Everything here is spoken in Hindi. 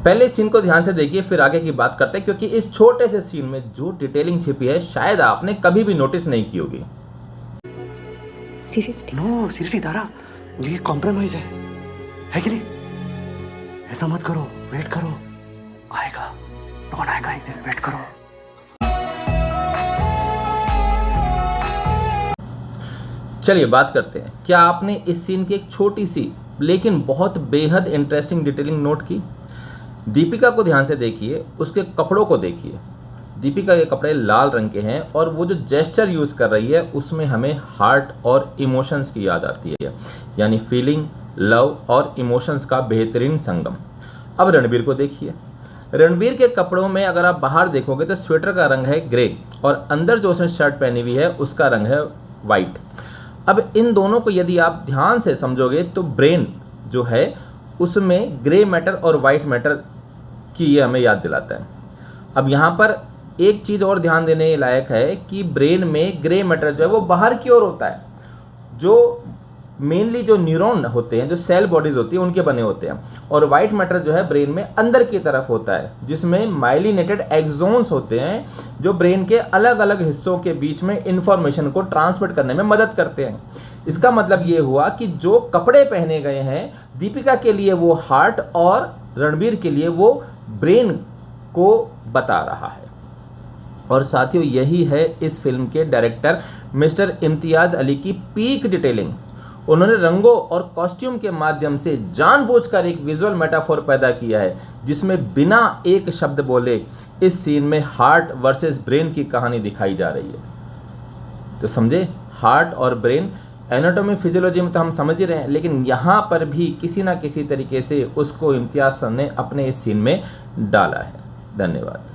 पहले इस सीन को ध्यान से देखिए, फिर आगे की बात करते हैं, क्योंकि इस छोटे से सीन में जो डिटेलिंग छिपी है शायद आपने कभी भी नोटिस नहीं की होगी। सीरियसली? नो सीरियसली तारा, ये कॉम्प्रोमाइज है कि नहीं? ऐसा मत करो, वेट करो, आएगा, डॉन आएगा एक दिन, वेट करो। चलिए बात करते हैं, क्या आपने इस सीन की एक छोटी सी लेकिन बहुत बेहद इंटरेस्टिंग डिटेलिंग नोट की? दीपिका को ध्यान से देखिए, उसके कपड़ों को देखिए। दीपिका के कपड़े लाल रंग के हैं और वो जो जेस्चर यूज़ कर रही है उसमें हमें हार्ट और इमोशंस की याद आती है, यानी फीलिंग, लव और इमोशंस का बेहतरीन संगम। अब रणबीर को देखिए। रणबीर के कपड़ों में अगर आप बाहर देखोगे तो स्वेटर का रंग है ग्रे और अंदर जो उसने शर्ट पहनी हुई है उसका रंग है वाइट। अब इन दोनों को यदि आप ध्यान से समझोगे तो ब्रेन जो है उसमें ग्रे मैटर और वाइट मैटर की ये हमें याद दिलाता है। अब यहाँ पर एक चीज़ और ध्यान देने लायक है कि ब्रेन में ग्रे मैटर जो है वो बाहर की ओर होता है, जो मेनली जो न्यूरॉन होते हैं, जो सेल बॉडीज होती हैं उनके बने होते हैं, और वाइट मैटर जो है ब्रेन में अंदर की तरफ होता है, जिसमें माइलिनेटेड एक्सोन्स होते हैं जो ब्रेन के अलग अलग हिस्सों के बीच में इंफॉर्मेशन को ट्रांसमिट करने में मदद करते हैं। इसका मतलब ये हुआ कि जो कपड़े पहने गए हैं दीपिका के लिए वो हार्ट और रणबीर के लिए वो ब्रेन को बता रहा है। और साथियों, यही है इस फिल्म के डायरेक्टर मिस्टर इम्तियाज़ अली की पीक डिटेलिंग। उन्होंने रंगों और कॉस्ट्यूम के माध्यम से जानबूझकर एक विजुअल मेटाफोर पैदा किया है जिसमें बिना एक शब्द बोले इस सीन में हार्ट वर्सेस ब्रेन की कहानी दिखाई जा रही है। तो समझे, हार्ट और ब्रेन एनाटॉमी फिजियोलॉजी में तो हम समझ ही रहे हैं, लेकिन यहाँ पर भी किसी ना किसी तरीके से उसको इम्तियाज़ सर ने अपने इस सीन में डाला है। धन्यवाद।